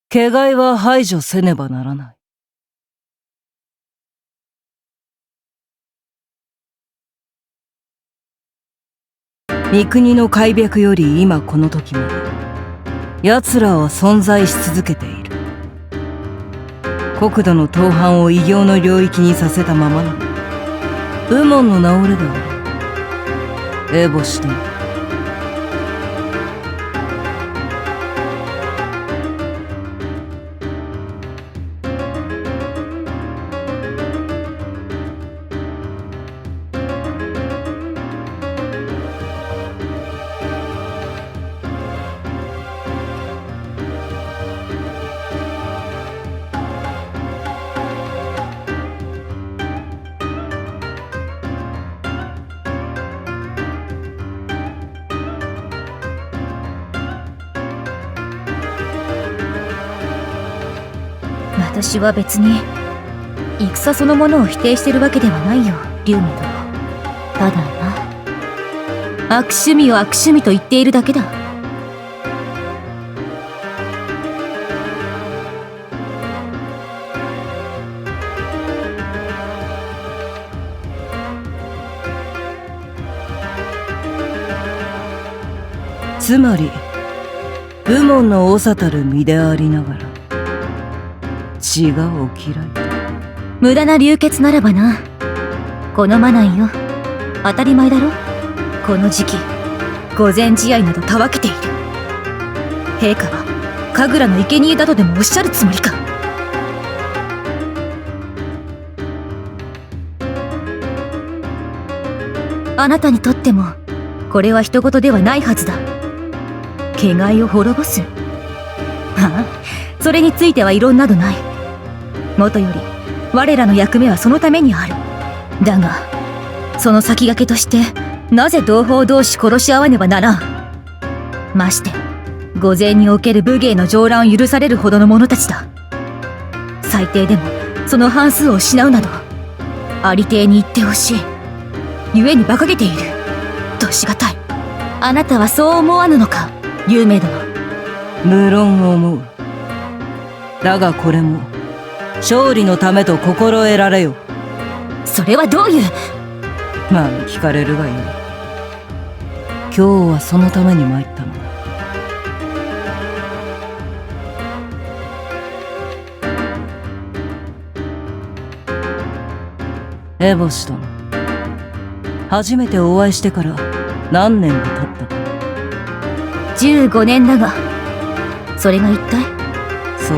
毛害は排除せねばならない。三国の開闢より今この時まで、奴らは存在し続けている。国土の東半を異形の領域にさせたままなの。右門の名折れだ。烏帽子殿。私は別に戦そのものを否定してるわけではないよ、龍明殿。ただな、悪趣味を悪趣味と言っているだけだ。つまり右門の長たる身でありながら血がお嫌い。無駄な流血ならばな、好まないよ。当たり前だろ。この時期御前試合などたわけている。陛下は神楽の生贄だとでもおっしゃるつもりか。あなたにとってもこれは人事ではないはずだ。毛害を滅ぼす。ああ、それについては異論などない。もとより我らの役目はそのためにある。だがその先駆けとしてなぜ同胞同士殺し合わねばならん。まして御前における武芸の上覧を許されるほどの者たちだ。最低でもその半数を失うなどありていに言ってほしい。故に馬鹿げているとしがたい。あなたはそう思わぬのか、龍明殿。無論思う。だがこれも勝利のためと心得られよ。それはどういう。まあ聞かれるがいい。今日はそのために参ったのだ。烏帽子殿、初めてお会いしてから何年が経ったか。15年だが、それが一体。そう、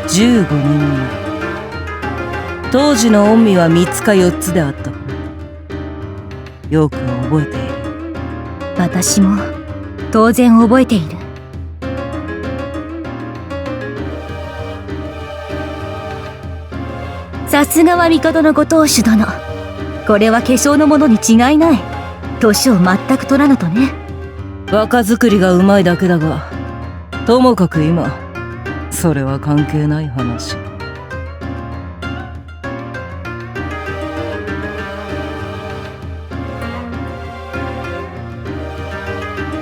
15年前。当時の御身は3つか4つであったから、よく覚えている。私も当然覚えている。さすがは帝のご当主殿。これは化粧のものに違いない。年を全く取らぬとね。若作りがうまいだけだが、ともかく今それは関係ない話。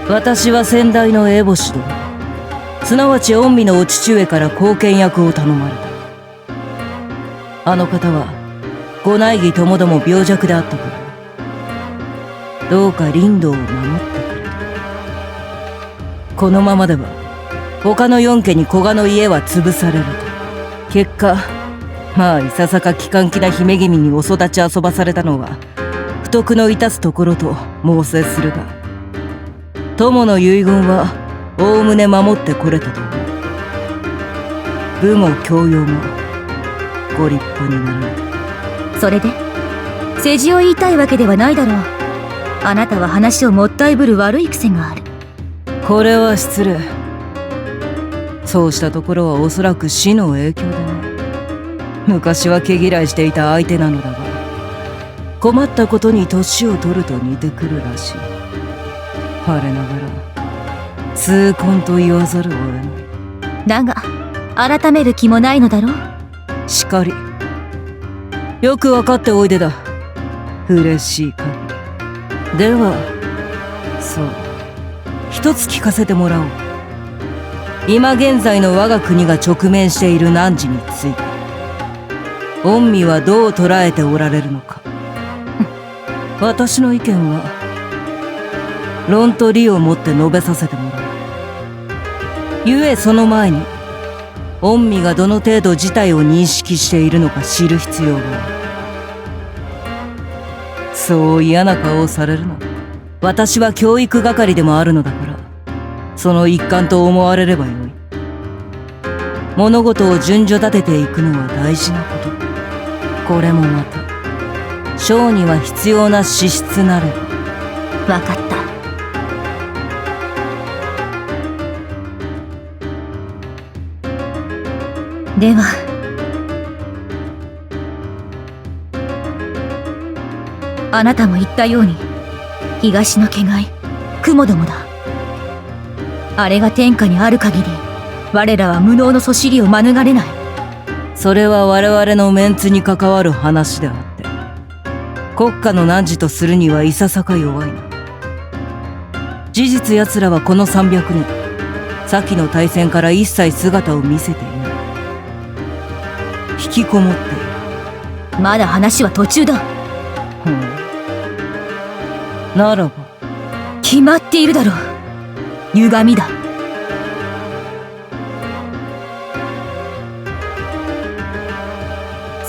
私は先代の烏帽子殿、すなわち御身のお父上から後見役を頼まれた。あの方はご内儀ともども病弱であったから、どうか林道を守ってくれと。このままでは他の4家に古賀の家は潰されると。結果まあいささか気管気な姫君にお育ち遊ばされたのは不徳の致すところと申せするが、友の遺言はおおむね守ってこれたと思う。武も教養もご立派になられた。それで世辞を言いたいわけではないだろう。あなたは話をもったいぶる悪い癖がある。これは失礼。そうしたところはおそらく死の影響でね。昔は毛嫌いしていた相手なのだが、困ったことに年を取ると似てくるらしい。我ながら痛恨と言わざるを得ない。だが改める気もないのだろう。しかり、よくわかっておいでだ。嬉しい限り。ではそう、一つ聞かせてもらおう。今現在の我が国が直面している難事について御身はどう捉えておられるのか。私の意見は論と理をもって述べさせてもらう。ゆえその前に御身がどの程度事態を認識しているのか知る必要がある。そう嫌な顔をされるな。私は教育係でもあるのだから、その一環と思われればよい。物事を順序立てていくのは大事なこと。これもまた将には必要な資質なれば。わかった。ではあなたも言ったように東の気概雲どもだ。あれが天下にある限り我らは無能のそしりを免れない。それは我々のメンツに関わる話であって、国家の汝とするにはいささか弱いな。事実奴らはこの300年先の大戦から一切姿を見せていない。引きこもっている。まだ話は途中だ。ならば決まっているだろう。歪みだ。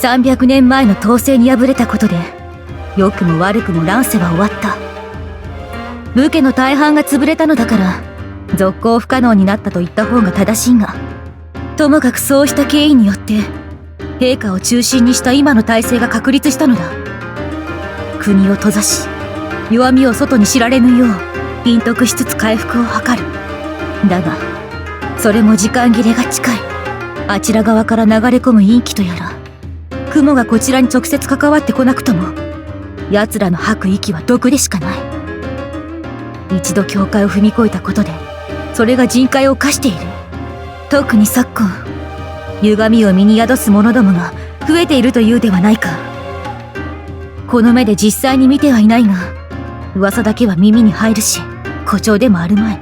300年前の統制に敗れたことで良くも悪くも乱世は終わった。武家の大半が潰れたのだから続行不可能になったと言った方が正しいが、ともかくそうした経緯によって陛下を中心にした今の体制が確立したのだ。国を閉ざし弱みを外に知られぬよう隠匿しつつ回復を図る。だがそれも時間切れが近い。あちら側から流れ込む陰気とやら雲がこちらに直接関わってこなくとも奴らの吐く息は毒でしかない。一度境界を踏み越えたことでそれが人海を犯している。特に昨今歪みを身に宿す者どもが増えているというではないか。この目で実際に見てはいないが噂だけは耳に入るし誇張でもあるまい。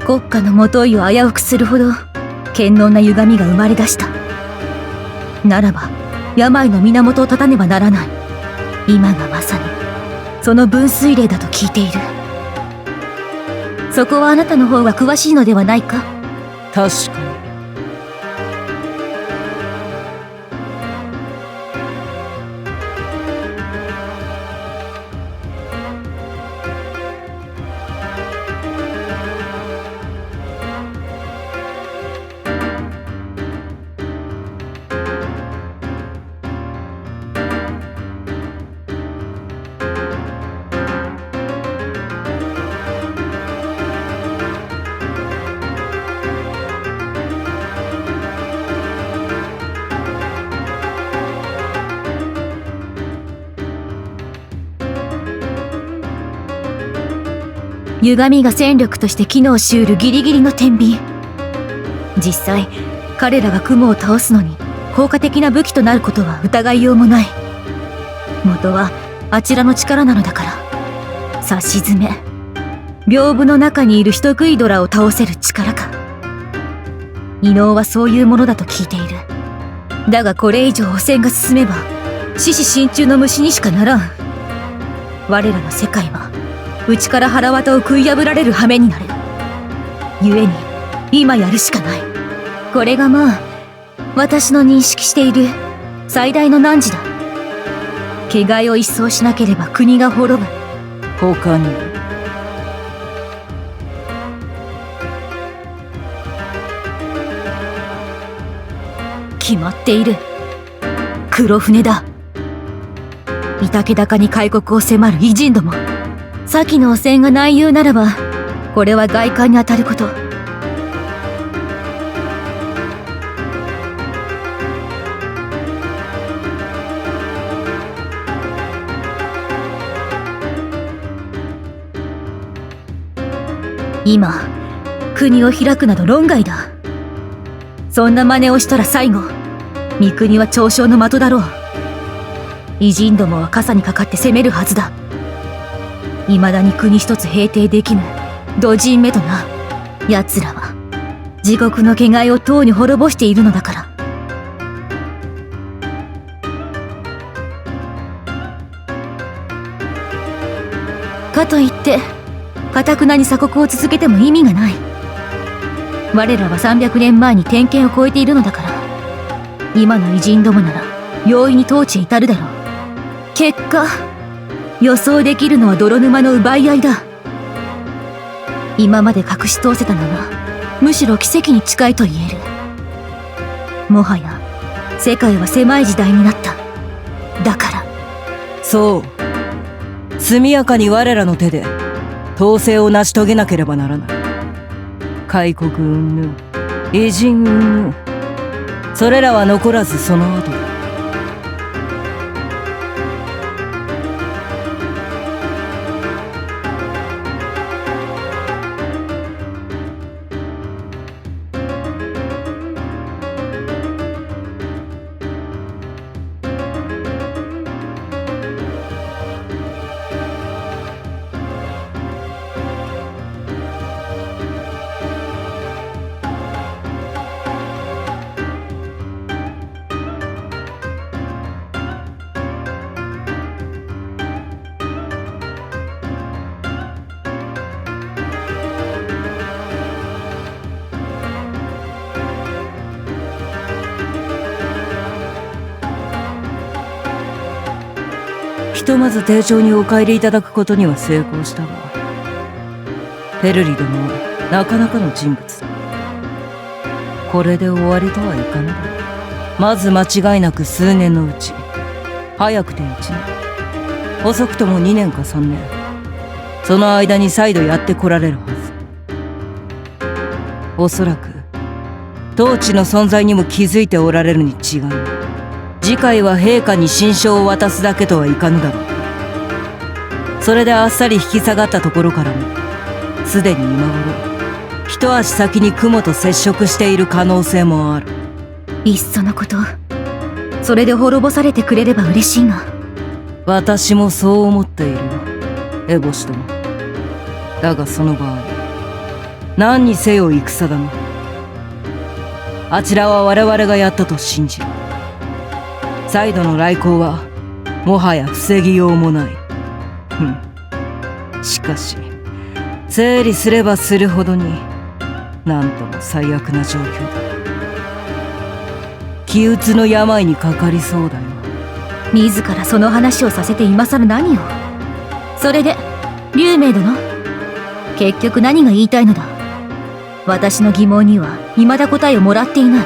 国家のもといを危うくするほど堅牢な歪みが生まれ出した。ならば病の源を断たねばならない。今がまさにその分水嶺だと聞いている。そこはあなたの方が詳しいのではないか。確かに。歪みが戦力として機能しうるギリギリの天秤。実際彼らが雲を倒すのに効果的な武器となることは疑いようもない。元はあちらの力なのだから。さしずめ屏風の中にいる人食いドラを倒せる力か。異能はそういうものだと聞いている。だがこれ以上汚染が進めば獅子心中の虫にしかならん。我らの世界は内から腹渡を食い破られる羽目になる。故に今やるしかない。これがまあ私の認識している最大の難事だ。気概を一掃しなければ国が滅ぶ。他に決まっている。黒船だ。御嶽高に開国を迫る異人ども。先の汚染が内憂ならばこれは外観に当たること。今国を開くなど論外だ。そんな真似をしたら最後三国は嘲笑の的だろう。異人どもは傘にかかって攻めるはずだ。未だに国一つ平定できぬ土人目とな。奴らは地獄の汚いをとうに滅ぼしているのだから。かといって頑なに鎖国を続けても意味がない。我らは300年前に天権を超えているのだから、今の偉人どもなら容易に統治へ至るだろう。結果予想できるのは泥沼の奪い合いだ。今まで隠し通せたのがむしろ奇跡に近いと言える。もはや世界は狭い時代になった。だからそう、速やかに我らの手で統制を成し遂げなければならない。開国云々、偉人云々、それらは残らずその後だ。ひとまず丁重にお帰りいただくことには成功したが、ペルリ殿はなかなかの人物だ。これで終わりとはいかぬだろう。まず間違いなく数年のうち、早くて1年、遅くとも2年か3年、その間に再度やってこられるはず。おそらく統治の存在にも気づいておられるに違いない。次回は陛下に親書を渡すだけとはいかぬだろう。それであっさり引き下がったところからも、すでに今頃一足先に雲と接触している可能性もある。いっそのこと、それで滅ぼされてくれれば嬉しいが。私もそう思っているよ、エボシ殿。だがその場合、何にせよ戦だな。あちらは我々がやったと信じる。再度の来航はもはや防ぎようもない。しかし整理すればするほどになんとも最悪な状況だ。気鬱の病にかかりそうだよ。自らその話をさせて今更何を。それで龍明殿、結局何が言いたいのだ。私の疑問には未だ答えをもらっていない。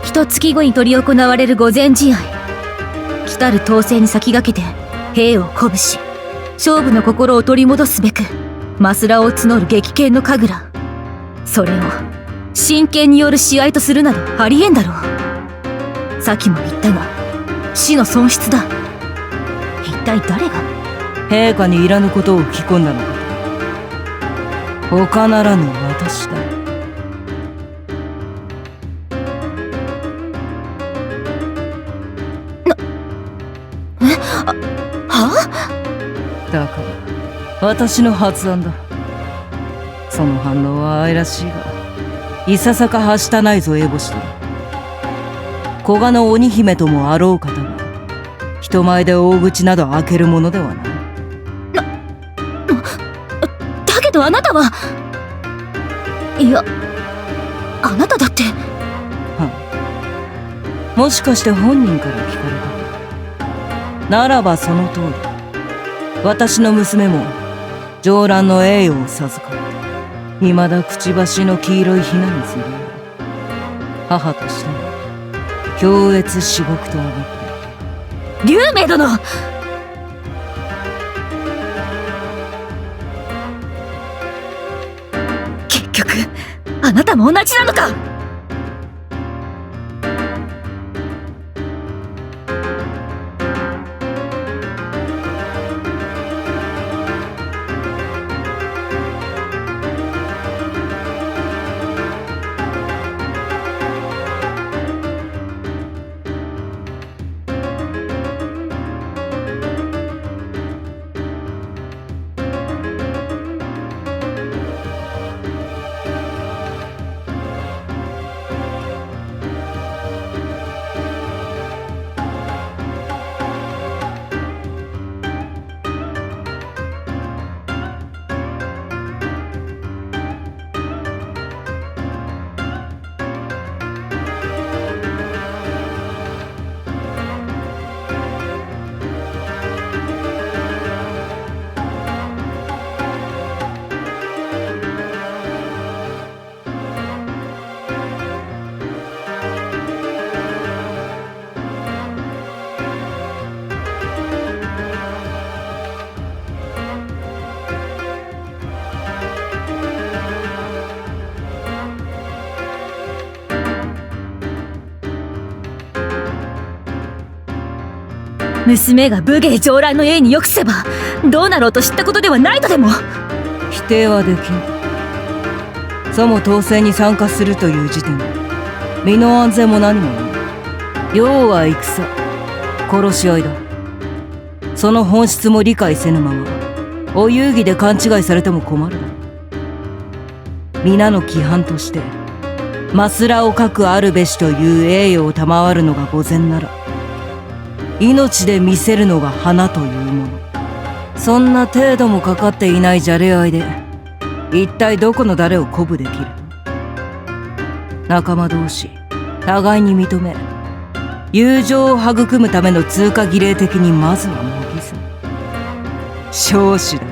一月後に執り行われる御前試合、来たる統制に先駆けて兵を鼓舞し、勝負の心を取り戻すべくマスラを募る激剣の神楽、それを真剣による試合とするなどありえんだろう。先も言ったが死の損失だ。一体誰が。陛下にいらぬことを吹き込んだのかと。他ならぬ私だ。だから私の発案だ。その反応は愛らしいが、いささかはしたないぞ、エボシ殿。古賀の鬼姫ともあろう方が人前で大口など開けるものではない。だけどあなたは。いや、あなただって。もしかして本人から聞かれた。ならばその通り。私の娘も上蘭の栄誉を授かった。未だくちばしの黄色いひな水で母としても強烈至極と思っている。龍明殿、結局あなたも同じなのか。娘が武芸上乱の家によくせばどうなろうと知ったことではないとでも。否定はできん。さも統制に参加するという時点で身の安全も何もない。要は戦、殺し合いだ。その本質も理解せぬままお遊戯で勘違いされても困るだろう。皆の規範としてマスラを書くあるべしという栄誉を賜るのが御前なら、命で見せるのが花というもの。そんな程度もかかっていないじゃれ合いで一体どこの誰を鼓舞できる。仲間同士互いに認め友情を育むための通過儀礼的にまずは模擬ず少子だよ。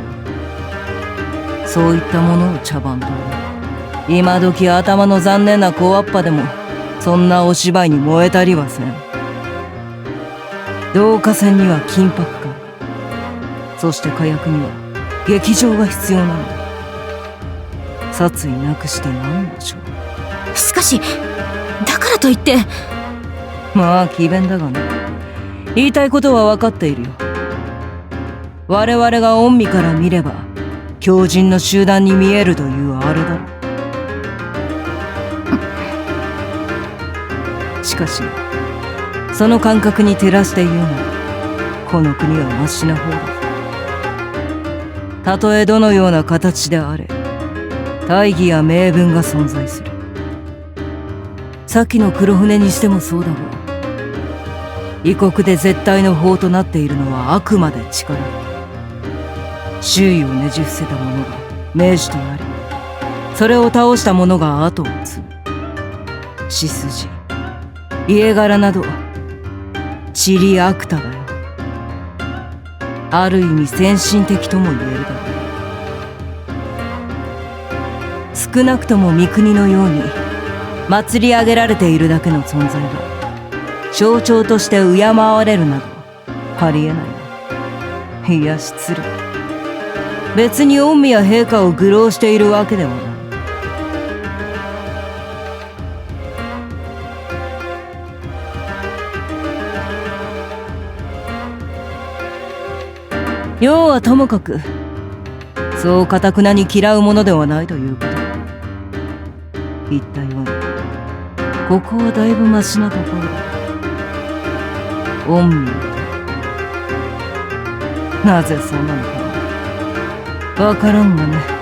そういったものを茶番という。今時頭の残念な小わっぱでもそんなお芝居に燃えたりはせん。導火線には緊迫感、そして火薬には劇場が必要なのだ。殺意なくして何の勝負。しかしだからといって。まあ詭弁だがね。言いたいことは分かっているよ。我々が御身から見れば強靭の集団に見えるというあれだろ。しかしその感覚に照らして言うならこの国はマシな方だ。たとえどのような形であれ大義や名分が存在する。先の黒船にしてもそうだが、異国で絶対の法となっているのはあくまで力だ。周囲をねじ伏せた者が明治となり、それを倒した者が後を継ぐ。血筋家柄など地理悪多だよ。ある意味先進的とも言えるだろう。少なくとも三国のように祭り上げられているだけの存在が象徴として敬われるなどありえないな。いや失礼。別に御身や陛下を愚弄しているわけではない。要はともかくそう堅くなに嫌うものではないということだ。言ったようにここはだいぶマシなところだ。御身なぜそうなのかわからんがね。